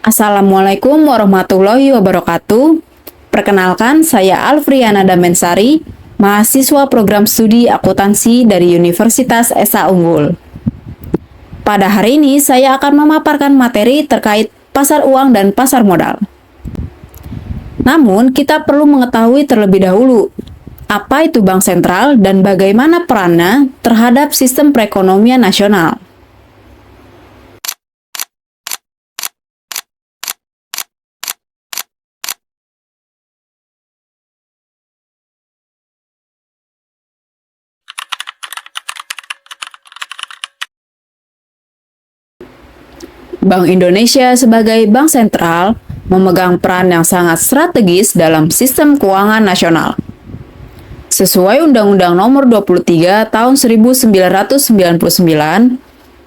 Assalamualaikum warahmatullahi wabarakatuh. Perkenalkan, saya Alfriana Damensari, mahasiswa program studi akuntansi dari Universitas Esa Unggul. Pada hari ini, saya akan memaparkan materi terkait pasar uang dan pasar modal. Namun, kita perlu mengetahui terlebih dahulu apa itu bank sentral dan bagaimana perannya terhadap sistem perekonomian nasional. Bank Indonesia sebagai bank sentral memegang peran yang sangat strategis dalam sistem keuangan nasional. Sesuai Undang-Undang Nomor 23 Tahun 1999,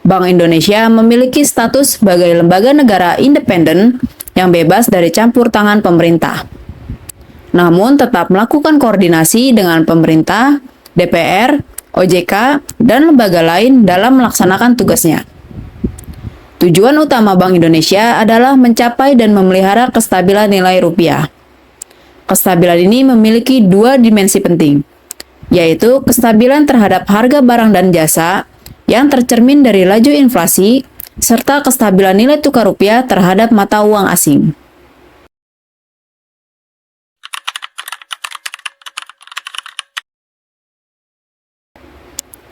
Bank Indonesia memiliki status sebagai lembaga negara independen yang bebas dari campur tangan pemerintah. Namun tetap melakukan koordinasi dengan pemerintah, DPR, OJK, dan lembaga lain dalam melaksanakan tugasnya. Tujuan utama Bank Indonesia adalah mencapai dan memelihara kestabilan nilai rupiah. Kestabilan ini memiliki dua dimensi penting, yaitu kestabilan terhadap harga barang dan jasa yang tercermin dari laju inflasi, serta kestabilan nilai tukar rupiah terhadap mata uang asing.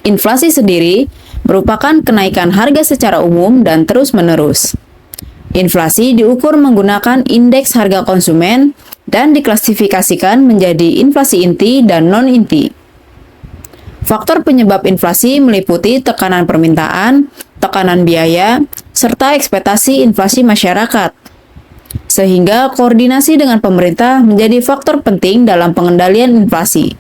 Inflasi sendiri merupakan kenaikan harga secara umum dan terus-menerus. Inflasi diukur menggunakan indeks harga konsumen dan diklasifikasikan menjadi inflasi inti dan non-inti. Faktor penyebab inflasi meliputi tekanan permintaan, tekanan biaya, serta ekspektasi inflasi masyarakat. Sehingga koordinasi dengan pemerintah menjadi faktor penting dalam pengendalian inflasi.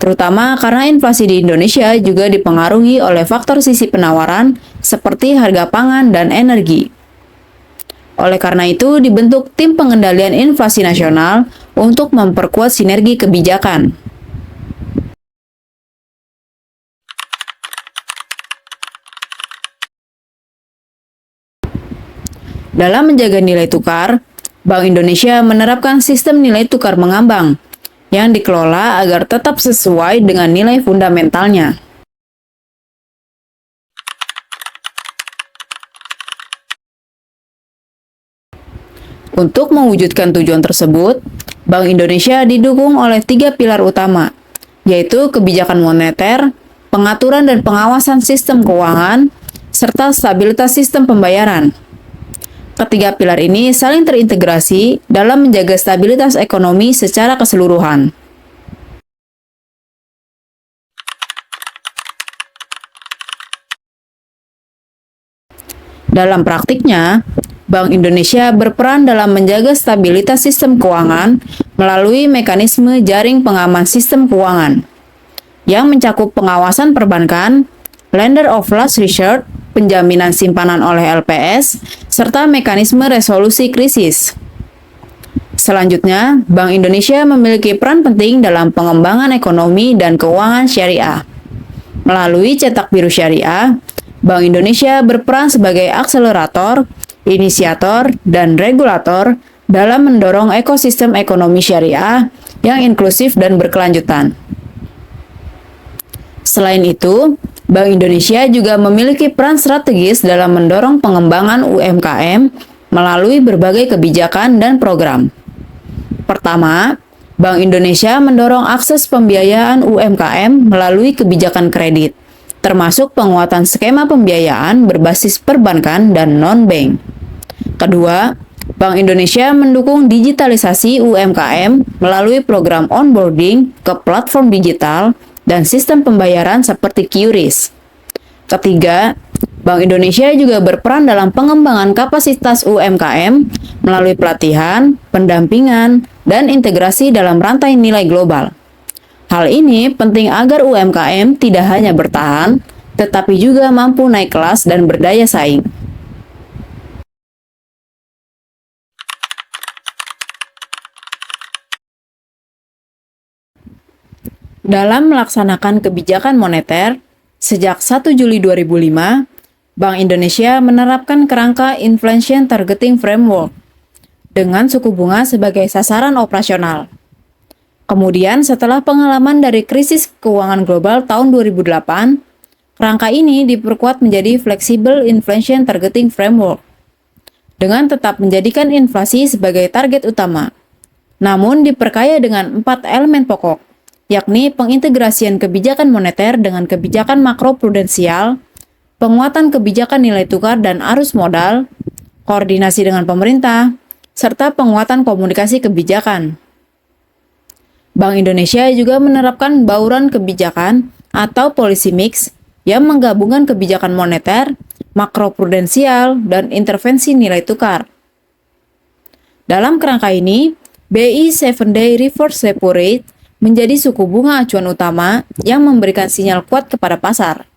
Terutama karena inflasi di Indonesia juga dipengaruhi oleh faktor sisi penawaran seperti harga pangan dan energi. Oleh karena itu, dibentuk tim pengendalian inflasi nasional untuk memperkuat sinergi kebijakan. Dalam menjaga nilai tukar, Bank Indonesia menerapkan sistem nilai tukar mengambang yang dikelola agar tetap sesuai dengan nilai fundamentalnya. Untuk mewujudkan tujuan tersebut, Bank Indonesia didukung oleh 3 pilar utama, yaitu kebijakan moneter, pengaturan dan pengawasan sistem keuangan, serta stabilitas sistem pembayaran. Ketiga pilar ini saling terintegrasi dalam menjaga stabilitas ekonomi secara keseluruhan. Dalam praktiknya, Bank Indonesia berperan dalam menjaga stabilitas sistem keuangan melalui mekanisme jaring pengaman sistem keuangan, yang mencakup pengawasan perbankan, lender of last resort, penjaminan simpanan oleh LPS, serta mekanisme resolusi krisis. Selanjutnya, Bank Indonesia memiliki peran penting dalam pengembangan ekonomi dan keuangan syariah. Melalui cetak biru syariah, Bank Indonesia berperan sebagai akselerator, inisiator, dan regulator dalam mendorong ekosistem ekonomi syariah yang inklusif dan berkelanjutan. Selain itu, Bank Indonesia juga memiliki peran strategis dalam mendorong pengembangan UMKM melalui berbagai kebijakan dan program. Pertama, Bank Indonesia mendorong akses pembiayaan UMKM melalui kebijakan kredit, termasuk penguatan skema pembiayaan berbasis perbankan dan non-bank. Kedua, Bank Indonesia mendukung digitalisasi UMKM melalui program onboarding ke platform digital dan sistem pembayaran seperti QRIS. Ketiga, Bank Indonesia juga berperan dalam pengembangan kapasitas UMKM melalui pelatihan, pendampingan, dan integrasi dalam rantai nilai global. Hal ini penting agar UMKM tidak hanya bertahan, tetapi juga mampu naik kelas dan berdaya saing. Dalam melaksanakan kebijakan moneter, sejak 1 Juli 2005, Bank Indonesia menerapkan kerangka Inflation Targeting Framework dengan suku bunga sebagai sasaran operasional. Kemudian setelah pengalaman dari krisis keuangan global tahun 2008, kerangka ini diperkuat menjadi Flexible Inflation Targeting Framework dengan tetap menjadikan inflasi sebagai target utama, namun diperkaya dengan 4 elemen pokok, yakni pengintegrasian kebijakan moneter dengan kebijakan makroprudensial, penguatan kebijakan nilai tukar dan arus modal, koordinasi dengan pemerintah, serta penguatan komunikasi kebijakan. Bank Indonesia juga menerapkan bauran kebijakan atau policy mix yang menggabungkan kebijakan moneter, makroprudensial, dan intervensi nilai tukar. Dalam kerangka ini, BI 7-day reverse repo rate menjadi suku bunga acuan utama yang memberikan sinyal kuat kepada pasar.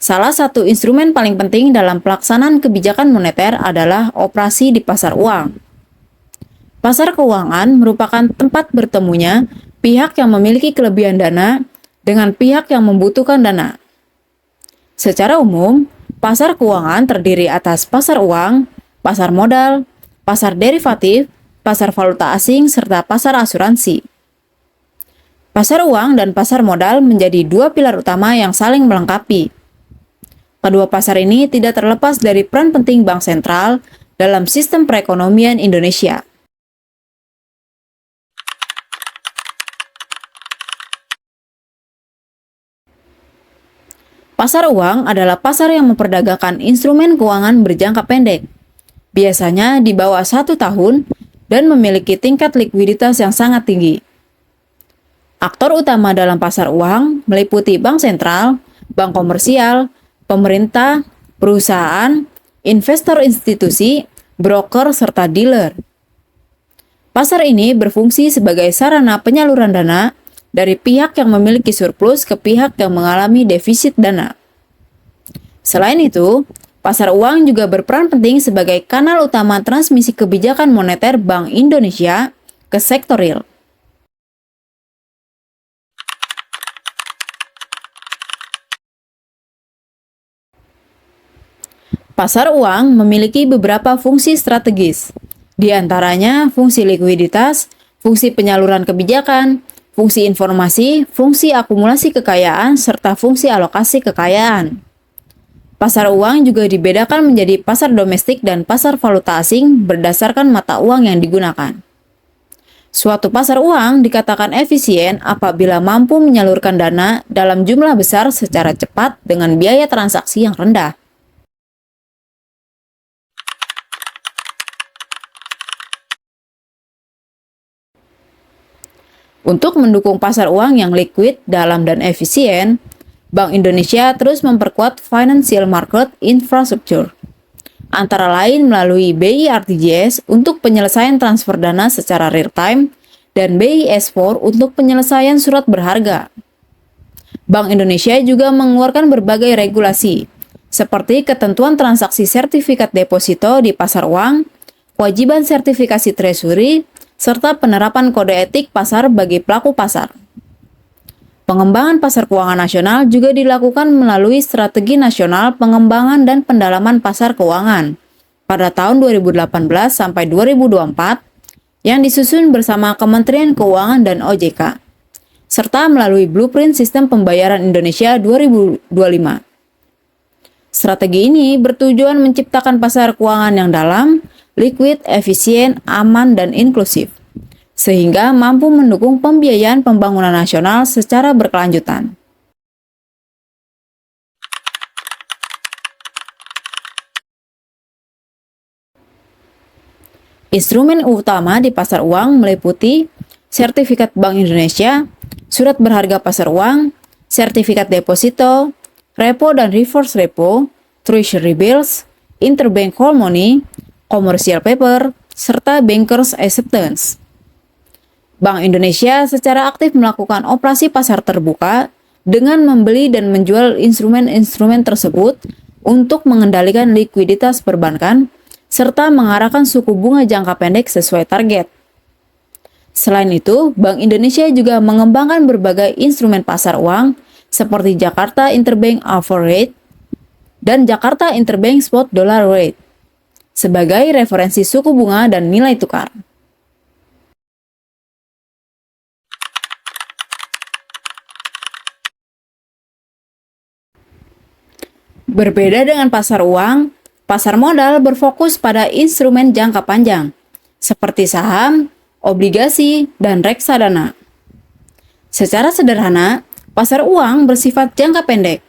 Salah satu instrumen paling penting dalam pelaksanaan kebijakan moneter adalah operasi di pasar uang. Pasar keuangan merupakan tempat bertemunya pihak yang memiliki kelebihan dana dengan pihak yang membutuhkan dana. Secara umum, pasar keuangan terdiri atas pasar uang, pasar modal, pasar derivatif, pasar valuta asing, serta pasar asuransi. Pasar uang dan pasar modal menjadi dua pilar utama yang saling melengkapi. Kedua pasar ini tidak terlepas dari peran penting bank sentral dalam sistem perekonomian Indonesia. Pasar uang adalah pasar yang memperdagangkan instrumen keuangan berjangka pendek, biasanya di bawah 1 tahun dan memiliki tingkat likuiditas yang sangat tinggi. Aktor utama dalam pasar uang meliputi bank sentral, bank komersial, pemerintah, perusahaan, investor institusi, broker, serta dealer. Pasar ini berfungsi sebagai sarana penyaluran dana dari pihak yang memiliki surplus ke pihak yang mengalami defisit dana. Selain itu, pasar uang juga berperan penting sebagai kanal utama transmisi kebijakan moneter Bank Indonesia ke sektor real. Pasar uang memiliki beberapa fungsi strategis, di antaranya fungsi likuiditas, fungsi penyaluran kebijakan, fungsi informasi, fungsi akumulasi kekayaan, serta fungsi alokasi kekayaan. Pasar uang juga dibedakan menjadi pasar domestik dan pasar valuta asing berdasarkan mata uang yang digunakan. Suatu pasar uang dikatakan efisien apabila mampu menyalurkan dana dalam jumlah besar secara cepat dengan biaya transaksi yang rendah. Untuk mendukung pasar uang yang liquid, dalam, dan efisien, Bank Indonesia terus memperkuat financial market infrastructure, antara lain melalui BI RTGS untuk penyelesaian transfer dana secara real-time dan BI S4 untuk penyelesaian surat berharga. Bank Indonesia juga mengeluarkan berbagai regulasi, seperti ketentuan transaksi sertifikat deposito di pasar uang, kewajiban sertifikasi treasury, serta penerapan kode etik pasar bagi pelaku pasar. Pengembangan pasar keuangan nasional juga dilakukan melalui Strategi Nasional Pengembangan dan Pendalaman Pasar Keuangan pada tahun 2018 sampai 2024 yang disusun bersama Kementerian Keuangan dan OJK, serta melalui Blueprint Sistem Pembayaran Indonesia 2025. Strategi ini bertujuan menciptakan pasar keuangan yang dalam, liquid, efisien, aman, dan inklusif, sehingga mampu mendukung pembiayaan pembangunan nasional secara berkelanjutan. Instrumen utama di pasar uang meliputi sertifikat Bank Indonesia, surat berharga pasar uang, sertifikat deposito, repo dan reverse repo, treasury bills, interbank call money, commercial paper, serta bankers acceptance. Bank Indonesia secara aktif melakukan operasi pasar terbuka dengan membeli dan menjual instrumen-instrumen tersebut untuk mengendalikan likuiditas perbankan serta mengarahkan suku bunga jangka pendek sesuai target. Selain itu, Bank Indonesia juga mengembangkan berbagai instrumen pasar uang seperti Jakarta Interbank Offer Rate dan Jakarta Interbank Spot Dollar Rate sebagai referensi suku bunga dan nilai tukar. Berbeda dengan pasar uang, pasar modal berfokus pada instrumen jangka panjang, seperti saham, obligasi, dan reksadana. Secara sederhana, pasar uang bersifat jangka pendek,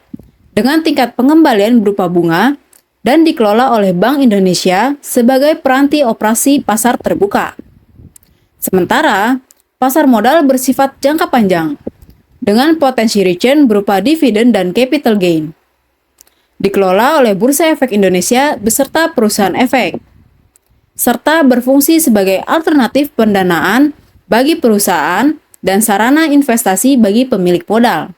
dengan tingkat pengembalian berupa bunga, dan dikelola oleh Bank Indonesia sebagai peranti operasi pasar terbuka. Sementara, pasar modal bersifat jangka panjang, dengan potensi return berupa dividen dan capital gain. Dikelola oleh Bursa Efek Indonesia beserta perusahaan efek, serta berfungsi sebagai alternatif pendanaan bagi perusahaan dan sarana investasi bagi pemilik modal.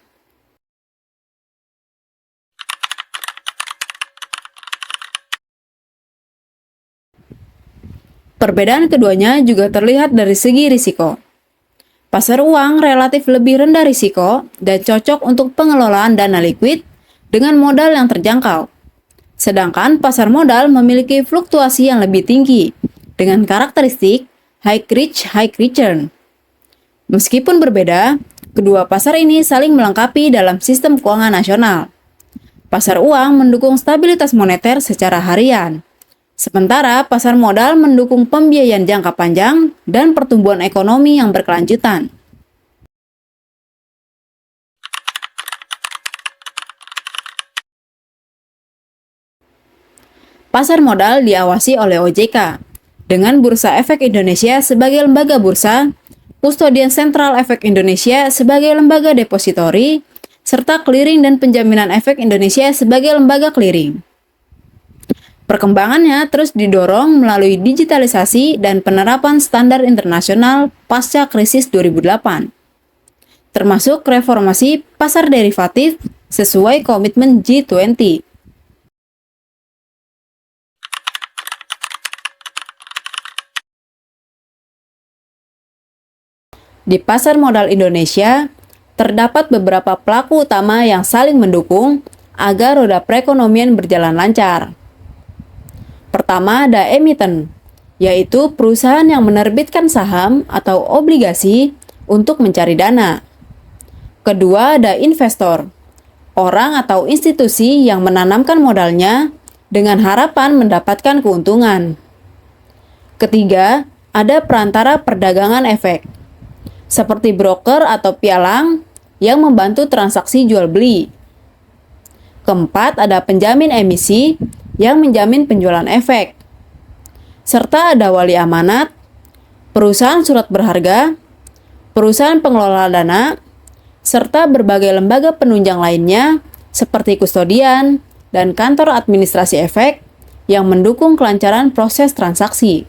Perbedaan keduanya juga terlihat dari segi risiko. Pasar uang relatif lebih rendah risiko dan cocok untuk pengelolaan dana likuid dengan modal yang terjangkau. Sedangkan pasar modal memiliki fluktuasi yang lebih tinggi dengan karakteristik high risk, high return. Meskipun berbeda, kedua pasar ini saling melengkapi dalam sistem keuangan nasional. Pasar uang mendukung stabilitas moneter secara harian, sementara pasar modal mendukung pembiayaan jangka panjang dan pertumbuhan ekonomi yang berkelanjutan. Pasar modal diawasi oleh OJK, dengan Bursa Efek Indonesia sebagai lembaga bursa, Kustodian Sentral Efek Indonesia sebagai lembaga depositori, serta Clearing dan Penjaminan Efek Indonesia sebagai lembaga clearing. Perkembangannya terus didorong melalui digitalisasi dan penerapan standar internasional pasca krisis 2008, termasuk reformasi pasar derivatif sesuai komitmen G20. Di pasar modal Indonesia, terdapat beberapa pelaku utama yang saling mendukung agar roda perekonomian berjalan lancar. Pertama ada emiten, yaitu perusahaan yang menerbitkan saham atau obligasi untuk mencari dana. Kedua ada investor, orang atau institusi yang menanamkan modalnya dengan harapan mendapatkan keuntungan. Ketiga, ada perantara perdagangan efek, seperti broker atau pialang yang membantu transaksi jual beli. Keempat, ada penjamin emisi yang menjamin penjualan efek. Serta ada wali amanat, perusahaan surat berharga, perusahaan pengelola dana, serta berbagai lembaga penunjang lainnya seperti kustodian dan kantor administrasi efek yang mendukung kelancaran proses transaksi.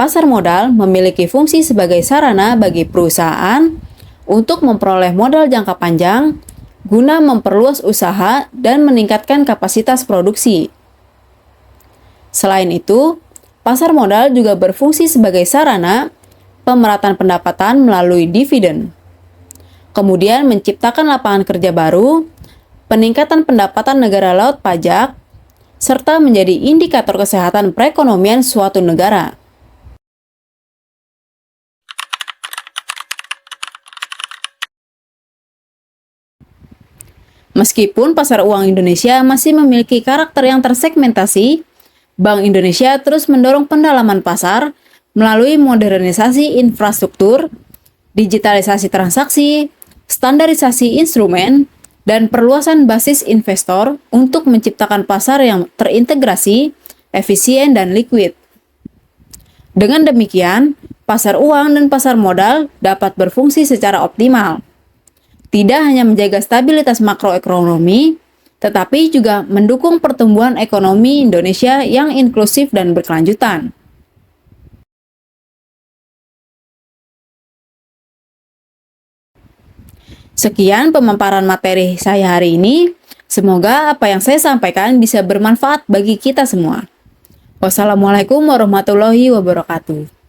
Pasar modal memiliki fungsi sebagai sarana bagi perusahaan untuk memperoleh modal jangka panjang guna memperluas usaha dan meningkatkan kapasitas produksi. Selain itu, pasar modal juga berfungsi sebagai sarana pemerataan pendapatan melalui dividen, kemudian menciptakan lapangan kerja baru, peningkatan pendapatan negara lewat pajak, serta menjadi indikator kesehatan perekonomian suatu negara. Meskipun pasar uang Indonesia masih memiliki karakter yang tersegmentasi, Bank Indonesia terus mendorong pendalaman pasar melalui modernisasi infrastruktur, digitalisasi transaksi, standarisasi instrumen, dan perluasan basis investor untuk menciptakan pasar yang terintegrasi, efisien, dan liquid. Dengan demikian, pasar uang dan pasar modal dapat berfungsi secara optimal, tidak hanya menjaga stabilitas makroekonomi, tetapi juga mendukung pertumbuhan ekonomi Indonesia yang inklusif dan berkelanjutan. Sekian pemaparan materi saya hari ini. Semoga apa yang saya sampaikan bisa bermanfaat bagi kita semua. Wassalamualaikum warahmatullahi wabarakatuh.